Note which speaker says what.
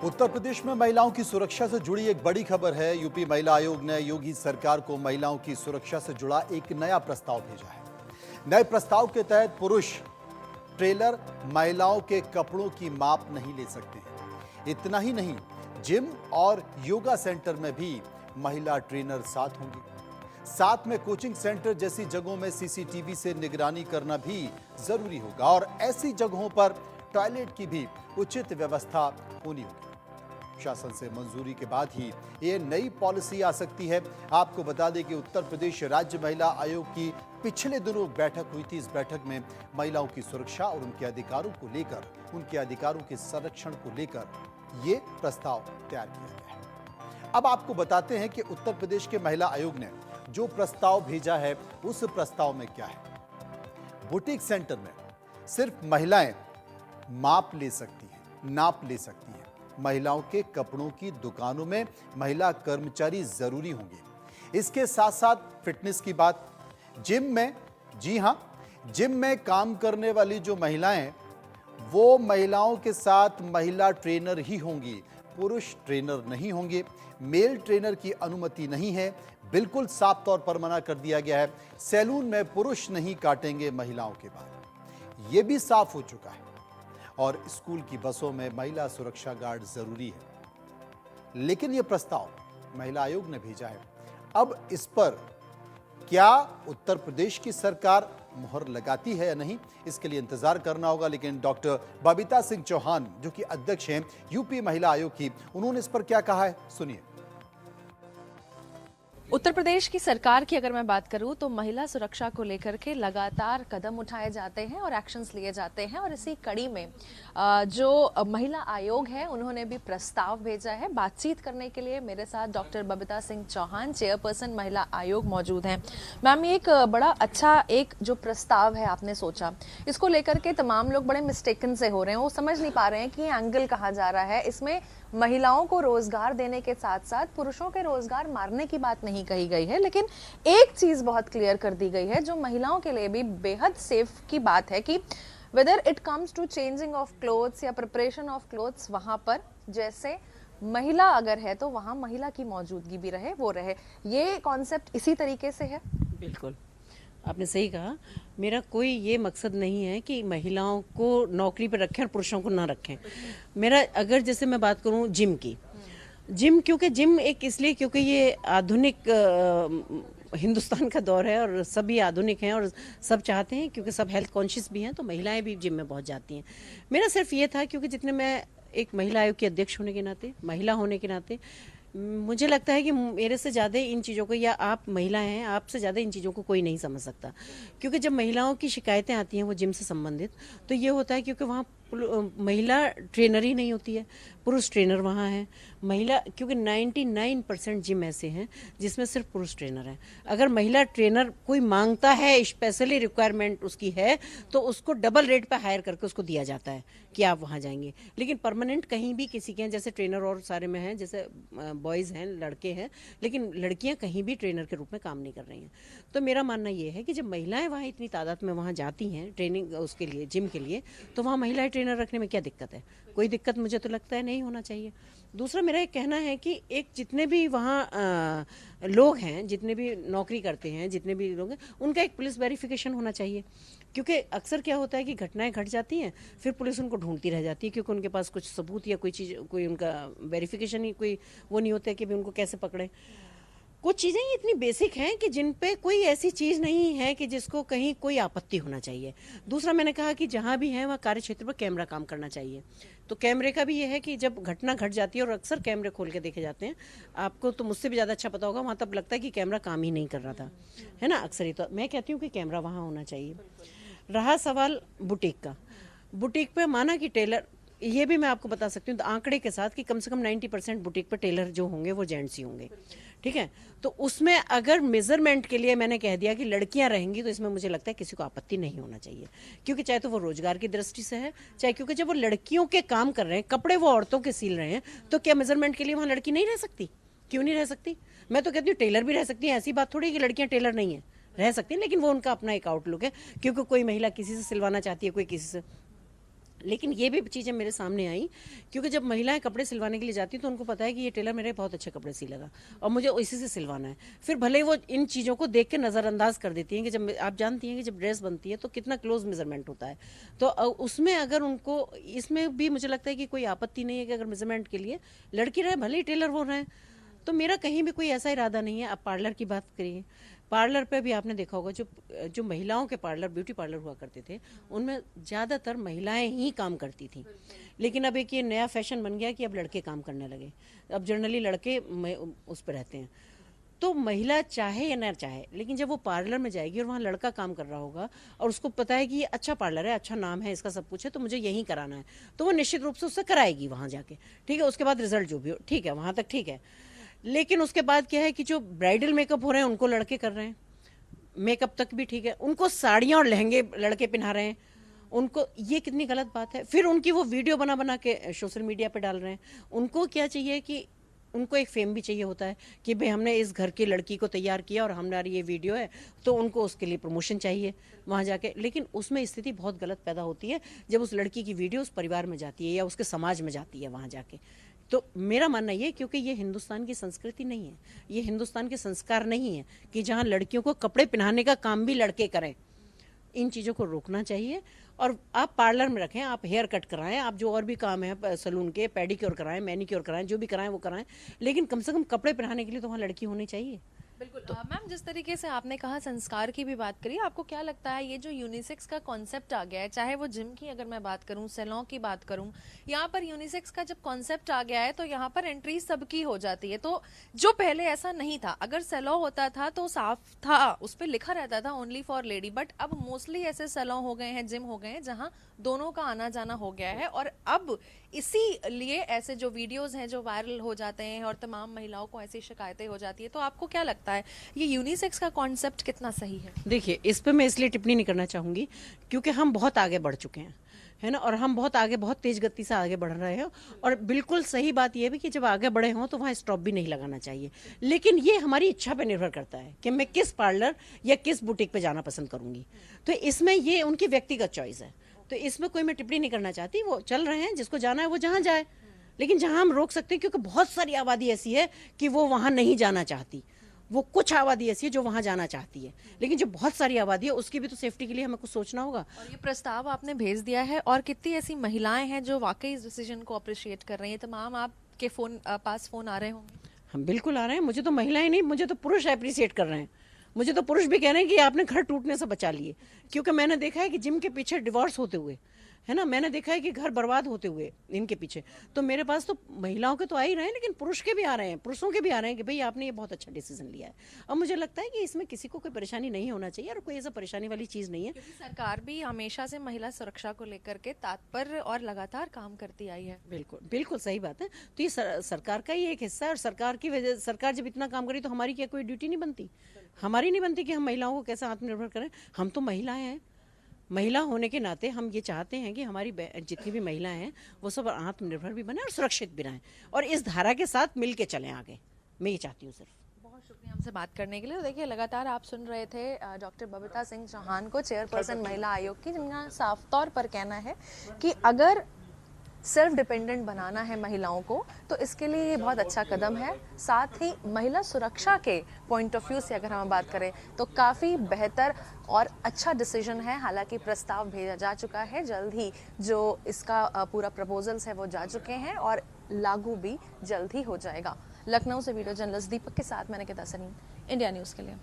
Speaker 1: उत्तर प्रदेश में महिलाओं की सुरक्षा से जुड़ी एक बड़ी खबर है। यूपी महिला आयोग ने योगी सरकार को महिलाओं की सुरक्षा से जुड़ा एक नया प्रस्ताव भेजा है। नए प्रस्ताव के तहत पुरुष ट्रेलर महिलाओं के कपड़ों की माप नहीं ले सकते हैं। इतना ही नहीं, जिम और योगा सेंटर में भी महिला ट्रेनर साथ होंगी। साथ में कोचिंग सेंटर जैसी जगहों में सीसीटीवी से निगरानी करना भी जरूरी होगा और ऐसी जगहों पर टॉयलेट की भी उचित व्यवस्था होनी होगी। शासन से मंजूरी के बाद ही ये नई पॉलिसी आ सकती है। आपको बता दें कि उत्तर प्रदेश राज्य महिला आयोग की पिछले दिनों बैठक हुई थी। इस बैठक में महिलाओं की सुरक्षा और उनके अधिकारों को लेकर, उनके अधिकारों के संरक्षण को लेकर ये प्रस्ताव तैयार किया गया है। अब आपको बताते हैं कि उत्तर प्रदेश के महिला आयोग ने जो प्रस्ताव भेजा है, उस प्रस्ताव में क्या है। बुटीक सेंटर में सिर्फ महिलाएं माप ले सकती हैं, नाप ले सकती हैं। महिलाओं के कपड़ों की दुकानों में महिला कर्मचारी जरूरी होंगे। इसके साथ साथ फिटनेस की बात, जिम में, जी हां, जिम में काम करने वाली जो महिलाएं, वो महिलाओं के साथ महिला ट्रेनर ही होंगी, पुरुष ट्रेनर नहीं होंगे। मेल ट्रेनर की अनुमति नहीं है, बिल्कुल साफ तौर पर मना कर दिया गया है। सैलून में पुरुष नहीं काटेंगे महिलाओं के बाल, यह भी साफ हो चुका है। और स्कूल की बसों में महिला सुरक्षा गार्ड जरूरी है। लेकिन यह प्रस्ताव महिला आयोग ने भेजा है। अब इस पर क्या उत्तर प्रदेश की सरकार मुहर लगाती है या नहीं, इसके लिए इंतजार करना होगा। लेकिन डॉक्टर बबीता सिंह चौहान, जो कि अध्यक्ष हैं यूपी महिला आयोग की, उन्होंने इस पर क्या कहा है, सुनिए।
Speaker 2: उत्तर प्रदेश की सरकार की अगर मैं बात करूं तो महिला सुरक्षा को लेकर के लगातार कदम उठाए जाते हैं और एक्शंस लिए जाते हैं। और इसी कड़ी में जो महिला आयोग है, उन्होंने भी प्रस्ताव भेजा है। बातचीत करने के लिए मेरे साथ डॉक्टर बबीता सिंह चौहान, चेयरपर्सन महिला आयोग, मौजूद हैं। मैम, ये एक बड़ा अच्छा एक जो प्रस्ताव है आपने सोचा, इसको लेकर के तमाम लोग बड़े मिस्टेकन से हो रहे हैं। वो समझ नहीं पा रहे हैं कि ये एंगल कहा जा रहा है, इसमें महिलाओं को रोजगार देने के साथ साथ पुरुषों के रोजगार मारने की बात नहीं कही गई है। लेकिन एक चीज बहुत क्लियर कर दी गई है, जो महिलाओं के लिए भी बेहद सेफ की बात है, कि whether it comes to changing of clothes या प्रिपरेशन ऑफ क्लोथ्स, वहां पर जैसे महिला अगर है तो वहां महिला की मौजूदगी भी रहे, वो रहे। ये कॉन्सेप्ट इसी तरीके से है।
Speaker 3: बिल्कुल, आपने सही कहा। मेरा कोई ये मकसद नहीं है कि महिलाओं को नौकरी पर रखें और पुरुषों को ना रखें। मेरा, अगर जैसे मैं बात करूं जिम की, जिम, क्योंकि जिम एक इसलिए क्योंकि ये आधुनिक हिंदुस्तान का दौर है और सभी आधुनिक हैं और सब चाहते हैं, क्योंकि सब हेल्थ कॉन्शियस भी हैं, तो महिलाएं भी जिम में बहुत जाती हैं। मेरा सिर्फ ये था, क्योंकि जितने मैं एक महिला आयोग की अध्यक्ष होने के नाते, महिला होने के नाते, मुझे लगता है कि मेरे से ज़्यादा इन चीज़ों को, या आप महिला हैं, आपसे ज़्यादा इन चीज़ों को कोई नहीं समझ सकता। क्योंकि जब महिलाओं की शिकायतें आती हैं वो जिम से संबंधित, तो ये होता है क्योंकि वहाँ महिला ट्रेनर ही नहीं होती है, पुरुष ट्रेनर वहाँ हैं। महिला, क्योंकि 99% जिम ऐसे हैं जिसमें सिर्फ पुरुष ट्रेनर हैं। अगर महिला ट्रेनर कोई मांगता है, स्पेशली रिक्वायरमेंट उसकी है, तो उसको डबल रेट पे हायर करके उसको दिया जाता है कि आप वहाँ जाएंगे। लेकिन परमानेंट कहीं भी किसी के हैं, जैसे ट्रेनर और सारे में हैं, जैसे बॉयज़ हैं, लड़के हैं, लेकिन लड़कियाँ कहीं भी ट्रेनर के रूप में काम नहीं कर रही हैं। तो मेरा मानना ये है कि जब महिलाएँ वहाँ इतनी तादाद में वहाँ जाती हैं ट्रेनिंग उसके लिए, जिम के लिए, तो वहाँ महिला ट्रेनर रखने में क्या दिक्कत है? कोई दिक्कत मुझे तो लगता है नहीं होना चाहिए। दूसरा मेरा एक कहना है कि एक जितने भी वहाँ लोग हैं, जितने भी नौकरी करते हैं, जितने भी लोग हैं, उनका एक पुलिस वेरिफिकेशन होना चाहिए। क्योंकि अक्सर क्या होता है कि घटनाएं घट जाती हैं, फिर पुलिस उनको ढूंढती रह जाती है, क्योंकि उनके पास कुछ सबूत या कोई चीज़, कोई उनका वेरिफिकेशन ही कोई वो नहीं होता है कि भी उनको कैसे पकड़े। कुछ चीज़ें ही इतनी बेसिक हैं कि जिन पे कोई ऐसी चीज़ नहीं है कि जिसको कहीं कोई आपत्ति होना चाहिए। दूसरा मैंने कहा कि जहाँ भी है वहाँ कार्य क्षेत्र पर कैमरा काम करना चाहिए। तो कैमरे का भी ये है कि जब घटना घट जाती है, और अक्सर कैमरे खोल के देखे जाते हैं, आपको तो मुझसे भी ज़्यादा अच्छा पता होगा, वहाँ तब लगता है कि कैमरा काम ही नहीं कर रहा था, है ना। अक्सर ही तो मैं कहती हूँ कि कैमरा वहाँ होना चाहिए। रहा सवाल बुटीक का, बुटीक पे माना कि टेलर, ये भी मैं आपको बता सकती हूँ आंकड़े के साथ कि कम से कम 90% बुटीक पर टेलर जो होंगे वो जेंट्स ही होंगे, ठीक है। तो उसमें अगर मेजरमेंट के लिए मैंने कह दिया कि लड़कियां रहेंगी, तो इसमें मुझे लगता है किसी को आपत्ति नहीं होना चाहिए। क्योंकि चाहे तो वो रोजगार की दृष्टि से है, चाहे क्योंकि जब वो लड़कियों के काम कर रहे हैं, कपड़े वो औरतों के सिल रहे हैं, तो क्या मेजरमेंट के लिए वहाँ लड़की नहीं रह सकती? क्यों नहीं रह सकती? मैं तो कहती हूँ टेलर भी रह सकती है। ऐसी बात थोड़ी कि लड़कियां टेलर नहीं है, रह सकती हैं, लेकिन वो उनका अपना एक आउटलुक है। क्योंकि कोई महिला किसी से सिलवाना चाहती है, कोई किसी से। लेकिन ये भी चीज़ें मेरे सामने आई, क्योंकि जब महिलाएं कपड़े सिलवाने के लिए जाती हैं तो उनको पता है कि ये टेलर मेरे बहुत अच्छे कपड़े सिलेगा और मुझे इसी से सिलवाना है। फिर भले ही वो इन चीज़ों को देख के नज़रअंदाज कर देती हैं कि जब आप जानती हैं कि जब ड्रेस बनती है तो कितना क्लोज मेजरमेंट होता है, तो उसमें अगर उनको, इसमें भी मुझे लगता है कि कोई आपत्ति नहीं है कि अगर मेजरमेंट के लिए लड़की रहे, भले ही टेलर वो रहे। तो मेरा कहीं भी कोई ऐसा इरादा नहीं है। आप पार्लर की बात करिए, पार्लर पे भी आपने देखा होगा जो महिलाओं के पार्लर, ब्यूटी पार्लर हुआ करते थे, उनमें ज़्यादातर महिलाएं ही काम करती थी। लेकिन अब एक ये नया फैशन बन गया कि अब लड़के काम करने लगे। अब जनरली लड़के उस पर रहते हैं। तो महिला चाहे या ना चाहे, लेकिन जब वो पार्लर में जाएगी और वहाँ लड़का काम कर रहा होगा और उसको पता है कि ये अच्छा पार्लर है, अच्छा नाम है, इसका सब कुछ है, तो मुझे यहीं कराना है, तो वो निश्चित रूप से उससे कराएगी वहाँ जाके। ठीक है, उसके बाद रिजल्ट जो भी हो, ठीक है, वहाँ तक ठीक है। लेकिन उसके बाद क्या है कि जो ब्राइडल मेकअप हो रहे हैं उनको लड़के कर रहे हैं, मेकअप तक भी ठीक है, उनको साड़ियाँ और लहंगे लड़के पहना रहे हैं, उनको, ये कितनी गलत बात है। फिर उनकी वो वीडियो बना बना के सोशल मीडिया पे डाल रहे हैं। उनको क्या चाहिए कि उनको एक फेम भी चाहिए होता है कि भाई हमने इस घर की लड़की को तैयार किया और हमारी ये वीडियो है, तो उनको उसके लिए प्रमोशन चाहिए वहाँ जाके। लेकिन उसमें स्थिति बहुत गलत पैदा होती है जब उस लड़की की वीडियो उस परिवार में जाती है या उसके समाज में जाती है वहाँ जाके। तो मेरा मानना ये, क्योंकि ये हिंदुस्तान की संस्कृति नहीं है, ये हिंदुस्तान के संस्कार नहीं है कि जहाँ लड़कियों को कपड़े पहनाने का काम भी लड़के करें। इन चीज़ों को रोकना चाहिए। और आप पार्लर में रखें, आप हेयर कट कराएं, आप जो और भी काम है सलून के, पेडिक्योर कराएं, मैनिक्योर कराएं, जो भी कराएं वो कराएं, लेकिन कम से कम कपड़े पहनाने के लिए तो वहाँ लड़की होनी चाहिए।
Speaker 2: बिल्कुल। मैम, जिस तरीके से आपने कहा संस्कार की भी बात करी, आपको क्या लगता है ये जो यूनिसेक्स का कॉन्सेप्ट आ गया है, चाहे वो जिम की अगर मैं बात करूं, सैलून की बात करूं, यहाँ पर यूनिसेक्स का जब कॉन्सेप्ट आ गया है तो यहाँ पर एंट्री सबकी हो जाती है। तो जो पहले ऐसा नहीं था, अगर सैलून होता था तो साफ था, उस पर लिखा रहता था ओनली फॉर लेडी, बट अब मोस्टली ऐसे सैलून हो गए हैं, जिम हो गए हैं, जहाँ दोनों का आना जाना हो गया है। और अब इसीलिए ऐसे जो वीडियोस हैं जो वायरल हो जाते हैं और तमाम महिलाओं को ऐसी शिकायतें हो जाती है। तो आपको क्या लगता है ये यूनिसेक्स का कॉन्सेप्ट कितना सही है?
Speaker 3: देखिए, इस पे मैं इसलिए टिप्पणी नहीं करना चाहूँगी क्योंकि हम बहुत आगे बढ़ चुके हैं, है ना, और हम बहुत आगे, बहुत तेज गति से आगे बढ़ रहे हैं। और बिल्कुल सही बात यह भी कि जब आगे बढ़े हों तो वहाँ स्टॉप भी नहीं लगाना चाहिए। लेकिन ये हमारी इच्छा पे निर्भर करता है कि मैं किस पार्लर या किस बुटीक पे जाना पसंद करूँगी। तो इसमें ये उनकी व्यक्तिगत चॉइस है, तो इसमें कोई मैं टिप्पणी नहीं करना चाहती। वो चल रहे हैं, जिसको जाना है वो जहाँ जाए। लेकिन जहाँ हम रोक सकते हैं, क्योंकि बहुत सारी आबादी ऐसी है कि वो वहाँ नहीं जाना चाहती, वो कुछ आबादी ऐसी है जो वहाँ जाना चाहती है, लेकिन जो बहुत सारी आबादी है उसकी भी तो सेफ्टी के लिए हमें कुछ सोचना होगा।
Speaker 2: और ये प्रस्ताव आपने भेज दिया है और कितनी ऐसी महिलाएं हैं जो वाकई इस डिसीजन को अप्रिशिएट कर रही हैं? तमाम आपके पास फोन आ रहे होंगे।
Speaker 3: हम बिल्कुल आ रहे हैं, मुझे तो महिलाएं नहीं, मुझे तो पुरुष अप्रिशिएट कर रहे हैं। मुझे तो पुरुष भी कह रहे हैं कि आपने घर टूटने से बचा लिए, क्योंकि मैंने देखा है कि जिम के पीछे डिवोर्स होते हुए, है ना, मैंने देखा है कि घर बर्बाद होते हुए इनके पीछे। तो मेरे पास तो महिलाओं के तो आ ही रहे हैं, लेकिन पुरुष के भी आ रहे हैं, पुरुषों के भी आ रहे हैं कि भाई आपने ये बहुत अच्छा डिसीजन लिया है। और मुझे लगता है कि इसमें किसी को कोई परेशानी नहीं होना चाहिए और कोई ऐसा परेशानी वाली चीज़ नहीं है।
Speaker 2: क्योंकि सरकार भी हमेशा से महिला सुरक्षा को लेकर के तत्पर और लगातार काम करती आई है।
Speaker 3: बिल्कुल बिल्कुल सही बात है। तो ये सरकार का ही एक हिस्सा है, और सरकार की वजह, सरकार जब इतना काम करी तो हमारी क्या कोई ड्यूटी नहीं बनती? हमारी नहीं बनती कि हम महिलाओं को कैसे आत्मनिर्भर करें? हम तो महिलाएं हैं, महिला होने के नाते हम ये चाहते हैं कि हमारी जितनी भी महिलाएं हैं वो सब आत्मनिर्भर भी बने और सुरक्षित भी रहें, और इस धारा के साथ मिल के चलें आगे। मैं ये चाहती हूँ सिर्फ।
Speaker 2: बहुत शुक्रिया हमसे बात करने के लिए। देखिए, लगातार आप सुन रहे थे डॉक्टर बबीता सिंह चौहान को, चेयरपर्सन महिला आयोग की, जिनका साफ तौर पर कहना है कि अगर सेल्फ डिपेंडेंट बनाना है महिलाओं को तो इसके लिए ये बहुत अच्छा कदम है। साथ ही महिला सुरक्षा के पॉइंट ऑफ व्यू से अगर हम बात करें तो काफ़ी बेहतर और अच्छा डिसीजन है। हालांकि प्रस्ताव भेजा जा चुका है, जल्द ही जो इसका पूरा प्रपोजल्स है वो जा चुके हैं और लागू भी जल्द ही हो जाएगा। लखनऊ से वीडियो जर्नलिस्ट दीपक के साथ मैंने किता सलीम, इंडिया न्यूज़ के लिए।